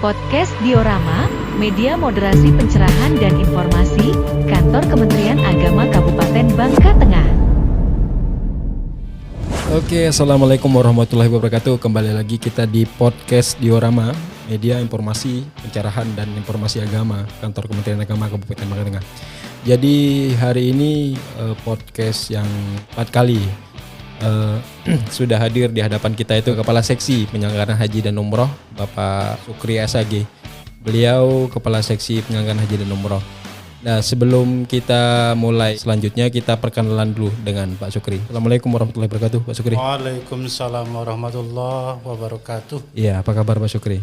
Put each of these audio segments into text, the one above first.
Podcast Diorama, media moderasi pencerahan dan informasi, Kantor Kementerian Agama Kabupaten Bangka Tengah. Oke, assalamualaikum warahmatullahi wabarakatuh. Kembali lagi kita di Podcast Diorama, media informasi pencerahan dan informasi agama, Kantor Kementerian Agama Kabupaten Bangka Tengah. Jadi hari ini podcast yang 4 kali sudah hadir di hadapan kita itu Kepala Seksi Penyelenggaraan Haji dan Umroh Bapak Sukri SAG. Beliau Kepala Seksi Penyelenggaraan Haji dan Umroh. Nah, sebelum kita mulai selanjutnya, kita perkenalan dulu dengan Pak Sukri. Assalamualaikum warahmatullahi wabarakatuh, Pak Sukri. Waalaikumsalam warahmatullahi wabarakatuh. Iya, apa kabar Pak Sukri?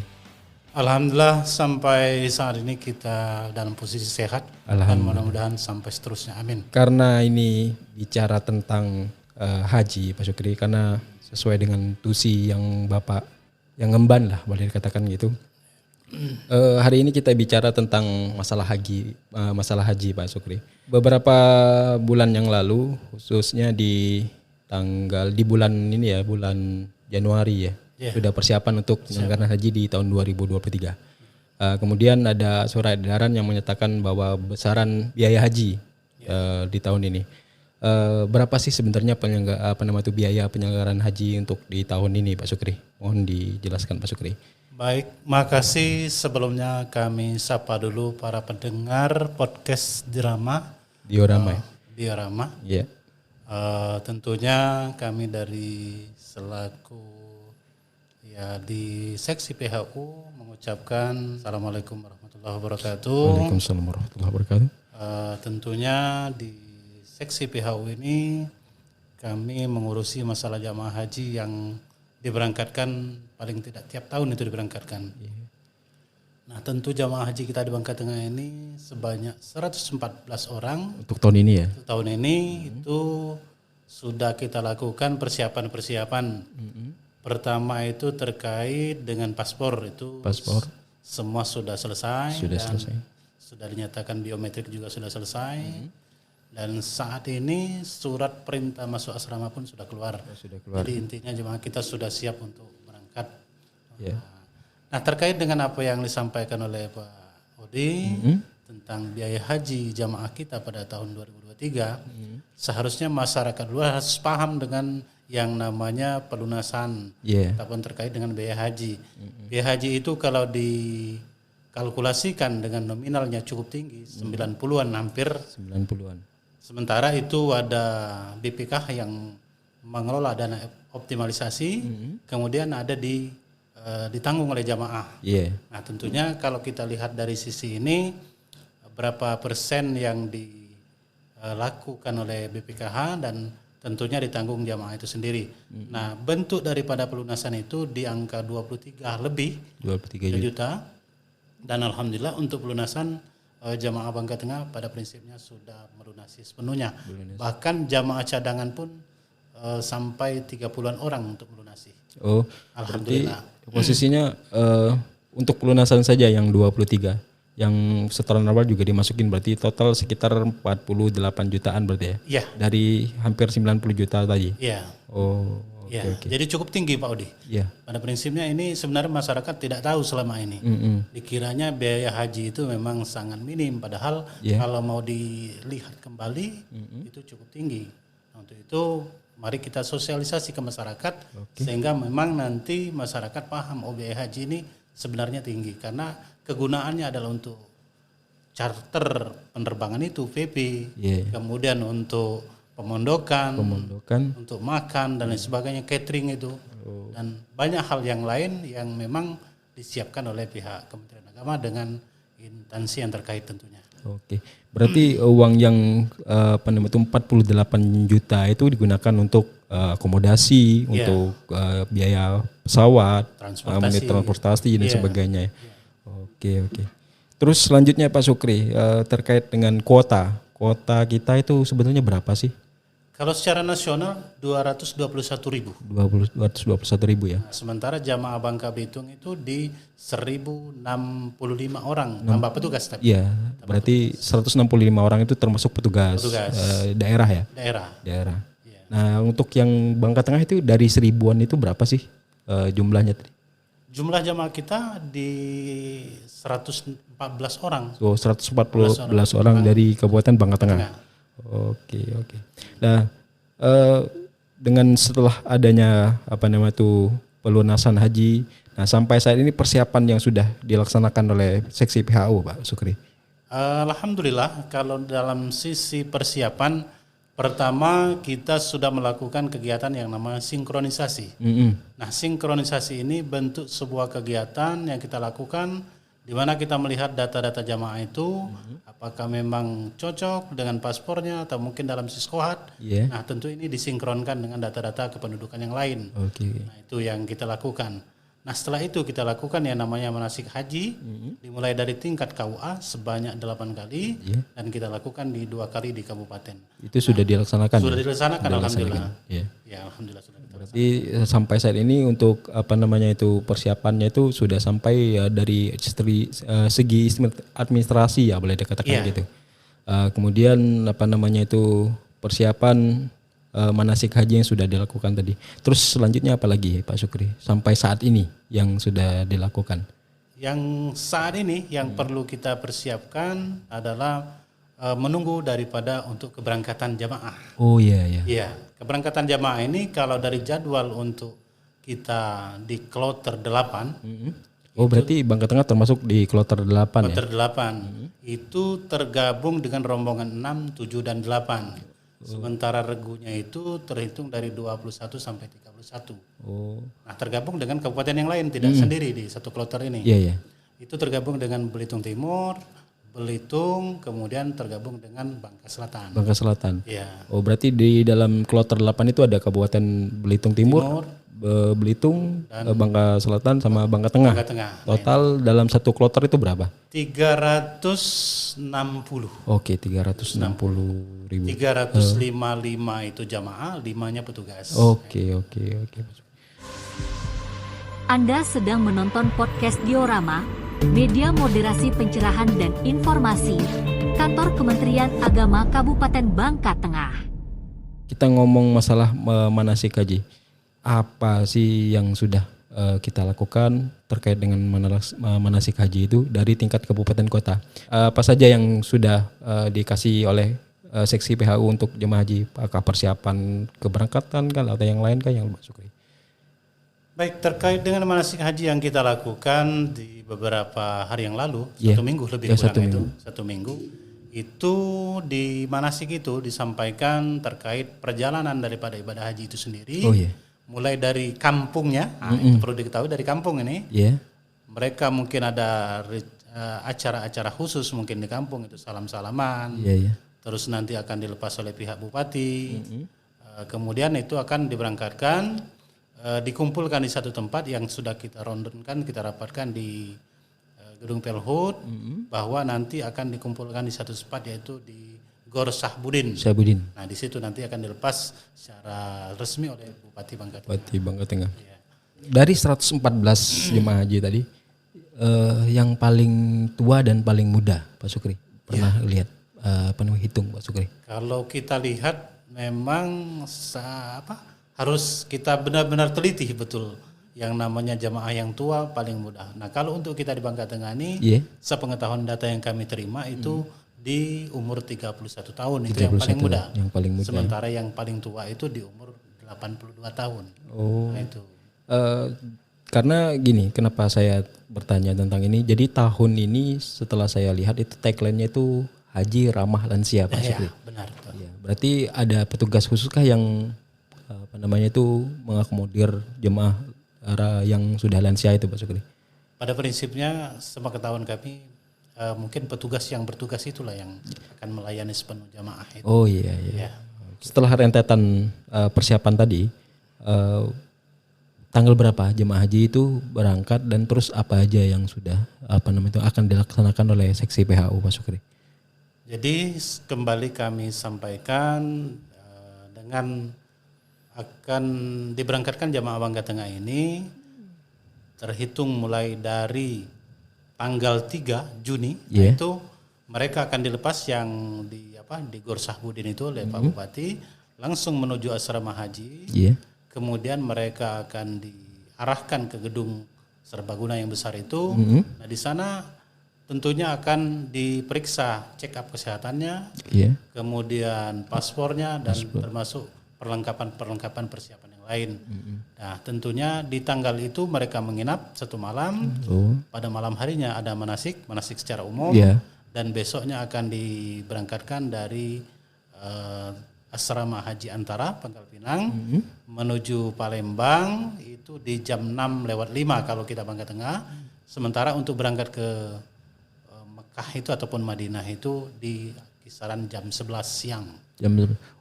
Alhamdulillah sampai saat ini kita dalam posisi sehat dan mudah-mudahan sampai seterusnya. Amin. Karena ini bicara tentang haji Pak Sukri, karena sesuai dengan tusi yang Bapak yang ngemban lah, boleh dikatakan gitu. Hari ini kita bicara tentang masalah haji Pak Sukri. Beberapa bulan yang lalu, khususnya di bulan ini ya, bulan Januari ya, sudah persiapan untuk penyelenggaraan haji di tahun 2023. Kemudian ada surat edaran yang menyatakan bahwa besaran biaya haji di tahun ini. Berapa sih sebenarnya biaya penyelenggaraan haji untuk di tahun ini Pak Sukri? Mohon dijelaskan Pak Sukri. Baik, makasih. Sebelumnya kami sapa dulu para pendengar podcast Diorama. Diorama. Iya. Tentunya kami dari selaku di seksi PHU mengucapkan Assalamualaikum warahmatullahi wabarakatuh. Waalaikumsalam warahmatullahi wabarakatuh. Tentunya di seksi PHU ini kami mengurusi masalah jamaah haji yang diberangkatkan paling tidak tiap tahun itu diberangkatkan. Nah, tentu jamaah haji kita di Bangka Tengah ini sebanyak 114 orang. Untuk tahun ini ya? Untuk tahun ini itu sudah kita lakukan persiapan-persiapan. Pertama itu terkait dengan paspor itu. Paspor. Semua sudah selesai. Selesai. Sudah dinyatakan biometrik juga sudah selesai. Dan saat ini surat perintah masuk asrama pun sudah keluar. Jadi intinya jemaah kita sudah siap untuk berangkat. Nah, terkait dengan apa yang disampaikan oleh Pak Odi tentang biaya haji jamaah kita pada tahun 2023, seharusnya masyarakat luas harus paham dengan yang namanya pelunasan ataupun terkait dengan biaya haji. Biaya haji itu kalau dikalkulasikan dengan nominalnya cukup tinggi, 90-an hampir. 90-an. Sementara itu ada BPKH yang mengelola dana optimalisasi, kemudian ada ditanggung oleh jamaah. Nah, tentunya kalau kita lihat dari sisi ini, berapa persen yang dilakukan oleh BPKH dan tentunya ditanggung jamaah itu sendiri. Nah, bentuk daripada pelunasan itu di angka 23 juta. Dan alhamdulillah untuk pelunasan jamaah Bangka Tengah pada prinsipnya sudah melunasi sepenuhnya. Bahkan jamaah cadangan pun sampai 30-an orang untuk melunasi. Oh, alhamdulillah. Posisinya untuk pelunasan saja yang 23. Yang setoran awal juga dimasukin, berarti total sekitar 48 jutaan berarti ya? Iya. Dari hampir 90 juta tadi? Iya. Oh, okay. Jadi cukup tinggi Pak Odi. Iya. Pada prinsipnya ini sebenarnya masyarakat tidak tahu selama ini. Dikiranya biaya haji itu memang sangat minim, padahal kalau mau dilihat kembali itu cukup tinggi. Untuk itu mari kita sosialisasi ke masyarakat sehingga memang nanti masyarakat paham biaya haji ini sebenarnya tinggi karena kegunaannya adalah untuk charter penerbangan itu VP, kemudian untuk pemondokan, untuk makan dan lain sebagainya, catering itu, dan banyak hal yang lain yang memang disiapkan oleh pihak Kementerian Agama dengan instansi yang terkait tentunya. Oke, berarti uang yang 48 juta itu digunakan untuk akomodasi, untuk biaya pesawat, transportasi dan sebagainya. Oke. Terus selanjutnya Pak Sukri, terkait dengan kuota kita itu sebenarnya berapa sih? Kalau secara nasional 221.000. 221.000 ya. Nah, sementara jamaah Bangka Belitung itu di 1.065 orang tambah petugas. Iya, berarti 165 orang itu termasuk petugas. Daerah ya? Daerah. Ya. Nah, untuk yang Bangka Tengah itu dari 1.000-an itu berapa sih jumlahnya tadi? Jumlah jamaah kita di 114 orang. So 114 orang dari Kabupaten Bangka Tengah. Oke. Nah, dengan setelah adanya pelunasan haji, nah sampai saat ini persiapan yang sudah dilaksanakan oleh seksi PHU, Pak Sukri. Alhamdulillah, kalau dalam sisi persiapan, pertama kita sudah melakukan kegiatan yang namanya sinkronisasi. Nah, sinkronisasi ini bentuk sebuah kegiatan yang kita lakukan di mana kita melihat data-data jamaah itu apakah memang cocok dengan paspornya atau mungkin dalam siskohat. Nah, tentu ini disinkronkan dengan data-data kependudukan yang lain. Nah, itu yang kita lakukan. Nah, setelah itu kita lakukan yang namanya manasik haji, dimulai dari tingkat KUA sebanyak 8 kali, dan kita lakukan di 2 kali di kabupaten. Itu sudah dilaksanakan? Sudah dilaksanakan, alhamdulillah. Ya, alhamdulillah sudah. Berarti sampai saat ini untuk persiapannya itu sudah sampai dari segi administrasi ya, boleh dikatakan gitu. Kemudian persiapan manasik haji yang sudah dilakukan tadi. Terus selanjutnya apa lagi Pak Sukri sampai saat ini yang sudah dilakukan? Yang saat ini yang perlu kita persiapkan adalah menunggu daripada untuk keberangkatan jamaah. Oh iya. Iya, keberangkatan jamaah ini kalau dari jadwal untuk kita di kloter 8. Oh berarti Bangka Tengah termasuk di kloter 8 kloter 8 itu tergabung dengan rombongan 6, 7 dan 8. Sementara regunya itu terhitung dari 21 sampai 31. Nah, tergabung dengan kabupaten yang lain, tidak sendiri di satu kloter ini. Iya. Itu tergabung dengan Belitung Timur, Belitung, kemudian tergabung dengan Bangka Selatan. Bangka Selatan. Iya. Oh, berarti di dalam kloter 8 itu ada Kabupaten Belitung Timur, Belitung, Bangka Selatan sama Bangka Tengah. Bangka Tengah. Total dalam satu kloter itu berapa? 360. Oke, 360.000. 355 itu jamaah, 5-nya petugas. Oke. Anda sedang menonton podcast Diorama, media moderasi pencerahan dan informasi, Kantor Kementerian Agama Kabupaten Bangka Tengah. Kita ngomong masalah manasik haji. Apa sih yang sudah kita lakukan terkait dengan manasik haji itu dari tingkat kabupaten kota? Apa saja yang sudah dikasih oleh seksi PHU untuk jemaah haji? Apakah persiapan keberangkatan kan atau yang lain kan yang Pak Sukri? Baik, terkait dengan manasik haji yang kita lakukan di beberapa hari yang lalu, 1 minggu lebih kurang itu, 1 minggu. Itu di manasik itu disampaikan terkait perjalanan daripada ibadah haji itu sendiri. Mulai dari kampungnya, itu perlu diketahui dari kampung ini. Mereka mungkin ada acara-acara khusus mungkin di kampung itu salam-salaman. Terus nanti akan dilepas oleh pihak bupati. Kemudian itu akan diberangkatkan, dikumpulkan di satu tempat yang sudah kita rondenkan, kita rapatkan di Gedung Pelhut, bahwa nanti akan dikumpulkan di satu tempat yaitu di Gor Syahbudin. Nah, di situ nanti akan dilepas secara resmi oleh Bupati Bangka Tengah. Dari 114 jemaah haji tadi, yang paling tua dan paling muda, Pak Sukri, pernah lihat hitung Pak Sukri? Kalau kita lihat memang harus kita benar-benar teliti betul. Yang namanya jamaah yang tua paling mudah. Nah, kalau untuk kita di Bangka Tengah ini, sepengetahuan data yang kami terima itu di umur 31 tahun, itu yang paling muda. Sementara yang paling tua itu di umur 82 tahun. Nah, itu. Karena gini, kenapa saya bertanya tentang ini? Jadi tahun ini setelah saya lihat itu tagline-nya itu Haji Ramah Lansia, Pak Sukri. Benar. Ya, berarti ada petugas khususkah yang mengakomodir jemaah yang sudah lansia itu, Pak Sukri? Pada prinsipnya sepengetahuan kami mungkin petugas yang bertugas itulah yang akan melayani sepenuh jamaah itu. Oh iya. Setelah rentetan persiapan tadi, tanggal berapa jemaah haji itu berangkat dan terus apa aja yang sudah akan dilaksanakan oleh seksi PHU, Pak Sukri? Jadi kembali kami sampaikan dengan akan diberangkatkan jamaah Bangka Tengah ini terhitung mulai dari tanggal 3 Juni, itu mereka akan dilepas yang di Gor Syahbudin itu oleh Pak Bupati, langsung menuju asrama haji. Kemudian mereka akan diarahkan ke gedung serbaguna yang besar itu. Nah di sana tentunya akan diperiksa check up kesehatannya, kemudian paspornya dan termasuk perlengkapan persiapan yang lain. Nah tentunya di tanggal itu mereka menginap 1 malam. Pada malam harinya ada manasik secara umum, dan besoknya akan diberangkatkan dari asrama haji Antara Pangkal Pinang menuju Palembang itu di jam 6:05 kalau kita Bangka Tengah. Sementara untuk berangkat ke Mekah itu ataupun Madinah itu di kisaran jam 11 siang.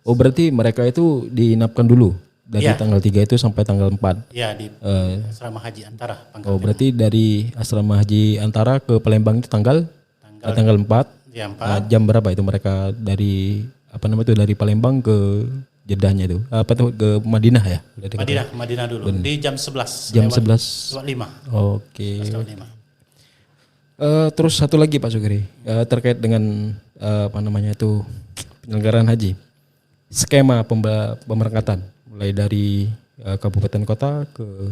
Oh berarti mereka itu diinapkan dulu dari tanggal 3 itu sampai tanggal 4? Ya di asrama haji Antara Pangkal Pinang. Berarti dari asrama haji Antara ke Palembang itu tanggal 4? Ya, 4. Jam berapa itu mereka dari dari Palembang ke Jeddahnya itu? Ke Madinah ya? Madinah dulu. Di jam 11. Jam 11.05. Oke. Terus satu lagi Pak Sukri, terkait dengan penyelenggaraan haji. Skema pemberangkatan mulai dari kabupaten kota ke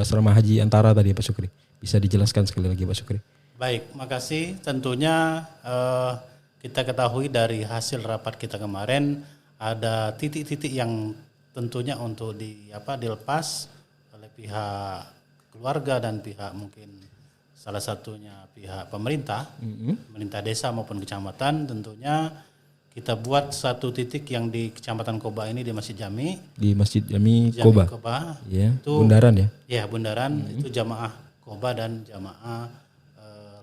asrama haji Antara tadi Pak Sukri. Bisa dijelaskan sekali lagi Pak Sukri? Baik, makasih. Tentunya kita ketahui dari hasil rapat kita kemarin ada titik-titik yang tentunya untuk dilepas oleh pihak keluarga dan pihak mungkin salah satunya pihak pemerintah desa maupun kecamatan. Tentunya kita buat satu titik yang di Kecamatan Koba ini di Masjid Jami. Di Masjid Jami Koba. Itu bundaran ya? Ya, bundaran. Itu jamaah Koba dan jamaah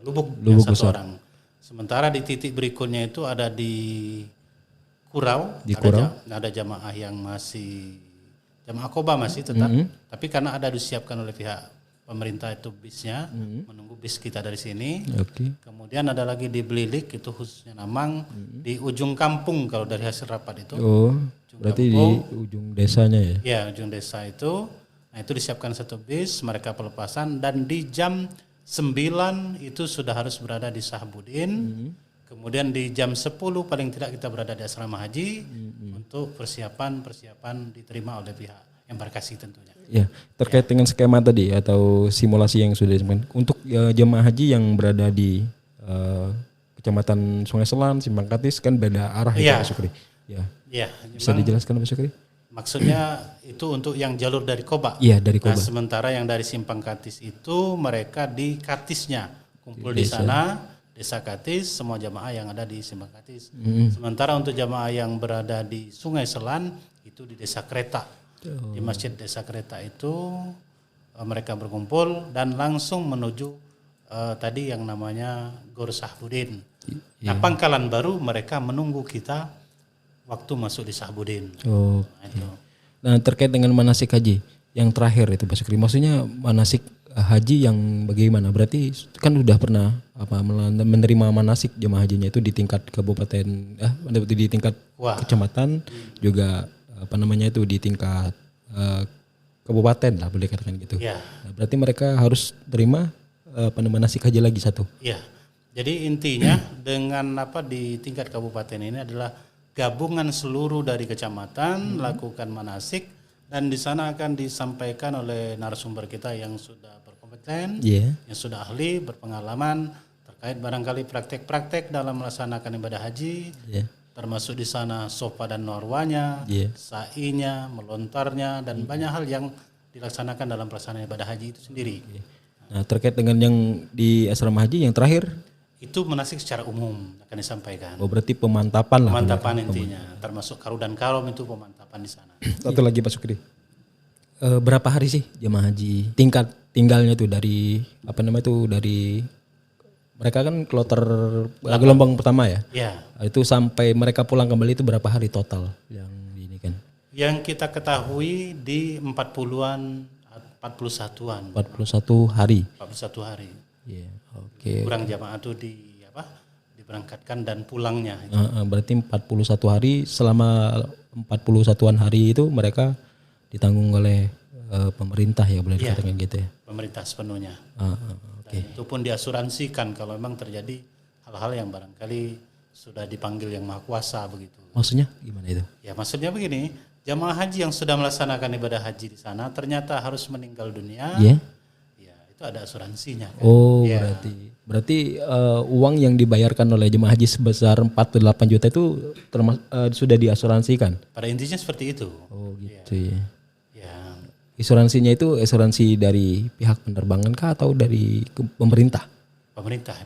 Lubuk yang satu orang. Sementara di titik berikutnya itu ada di Kurau. Ada jamaah yang masih jamaah Koba masih tetap, tapi karena ada disiapkan oleh pihak pemerintah itu bisnya, menunggu bis kita dari sini. Kemudian ada lagi di Belilik itu khususnya Namang, di ujung kampung kalau dari hasil rapat itu. Berarti kampung, di ujung desanya ya? Ya, ujung desa itu. Nah itu disiapkan satu bis, mereka pelepasan dan di jam 9 itu sudah harus berada di Sahabudin. Kemudian di jam 10 paling tidak kita berada di asrama haji untuk persiapan diterima oleh pihak embarkasi tentunya. Ya, terkait dengan skema tadi atau simulasi yang sudah disampaikan untuk jemaah haji yang berada di Kecamatan Sungai Selan, Simpang Katis kan beda arah ya Pak Sukri. Ya. Bisa dijelaskan Pak Sukri? Maksudnya itu untuk yang jalur dari Koba. Iya, dari Koba. Nah, sementara yang dari Simpang Katis itu mereka di Katisnya kumpul di sana, Desa Katis, semua jamaah yang ada di Simpang Katis. Sementara untuk jamaah yang berada di Sungai Selan itu di Desa Kereta. Di Masjid Desa Kereta itu mereka berkumpul dan langsung menuju tadi yang namanya Gor Sahabudin. Nah, Pangkalan Baru mereka menunggu kita waktu masuk di Sahabudin. Nah, terkait dengan manasik haji yang terakhir itu Pak Sukri, maksudnya manasik haji yang bagaimana? Berarti kan sudah pernah menerima manasik jemaah hajinya itu di tingkat kabupaten, di tingkat kecamatan, juga di tingkat kabupaten lah boleh katakan gitu. Nah, berarti mereka harus terima manasik haji lagi satu. Iya. Jadi intinya dengan di tingkat kabupaten ini adalah gabungan seluruh dari kecamatan lakukan manasik dan di sana akan disampaikan oleh narasumber kita yang sudah berkompeten, yang sudah ahli, berpengalaman terkait barangkali praktek-praktek dalam melaksanakan ibadah haji, termasuk di sana sofa dan norwanya, sa'inya, melontarnya dan banyak hal yang dilaksanakan dalam pelaksanaan ibadah haji itu sendiri. Nah, terkait dengan yang di asrama haji yang terakhir itu manasik secara umum akan disampaikan. Berarti pemantapan lah. Pemantapan intinya, termasuk karu dan karom itu pemantapan di sana. Satu lagi Pak Sukri. Berapa hari sih jemaah haji tingkat tinggalnya tuh dari dari mereka kan kloter gelombang pertama ya? Iya. Itu sampai mereka pulang kembali itu berapa hari total yang ini kan? Yang kita ketahui di 41-an. 41 hari. 41 hari. Iya. Kurang jamaah itu diberangkatkan dan pulangnya. Berarti 41 hari, selama 41-an hari itu mereka ditanggung oleh pemerintah ya boleh dikatakan gitu ya. Pemerintah sepenuhnya. Dan itu pun diasuransikan kalau memang terjadi hal-hal yang barangkali sudah dipanggil yang Maha Kuasa begitu. Maksudnya gimana itu? Ya maksudnya begini, jamaah haji yang sudah melaksanakan ibadah haji di sana ternyata harus meninggal dunia, Iya. ya itu ada asuransinya. Kan? Oh, Ya. berarti uang yang dibayarkan oleh jemaah haji sebesar 48 juta itu sudah diasuransikan. Pada intinya seperti itu. Oh, gitu ya. Ya, Asuransinya itu asuransi dari pihak penerbangan kah atau dari pemerintah? pemerintah.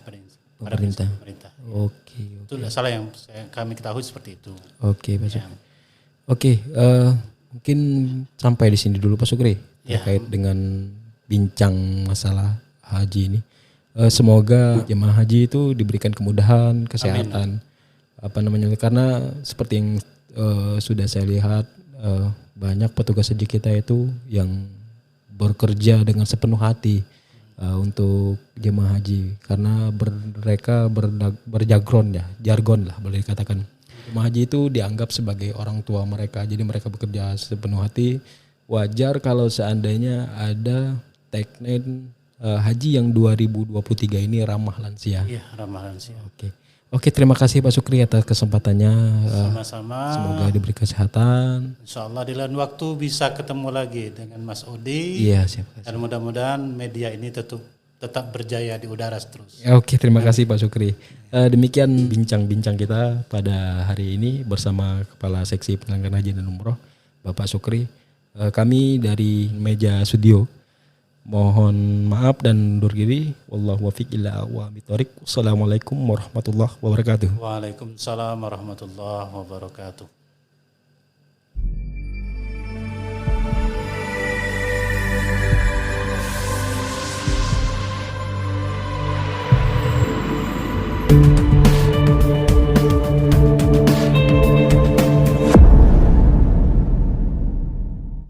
Pemerintah. Pemerintah. Oke. Itu tidak salah yang kami ketahui seperti itu. Oke, Pak Sukri. Oke, mungkin sampai di sini dulu Pak Sukri terkait dengan bincang masalah haji ini. Semoga jemaah haji itu diberikan kemudahan, kesehatan, karena seperti yang sudah saya lihat banyak petugas haji kita itu yang bekerja dengan sepenuh hati untuk jemaah haji karena mereka jargon lah boleh dikatakan. Jemaah haji itu dianggap sebagai orang tua mereka, jadi mereka bekerja sepenuh hati. Wajar kalau seandainya ada teknik haji yang 2023 ini ramah lansia. Iya, ramah lansia. Oke, terima kasih Pak Sukri atas kesempatannya. Sama-sama. Semoga diberi kesehatan. Insya Allah di lain waktu bisa ketemu lagi dengan Mas Odi. Iya, siap. Dan mudah-mudahan media ini tetap berjaya di udara terus. Oke, terima kasih Pak Sukri. Demikian bincang-bincang kita pada hari ini bersama Kepala Seksi Penyelenggaraan Haji dan Umroh, Bapak Sukri. Kami dari meja studio mohon maaf dan undur diri. Wallahu muwaffiq ila aqwamit thoriq. Wassalamualaikum warahmatullahi wabarakatuh. Waalaikumsalam warahmatullahi wabarakatuh.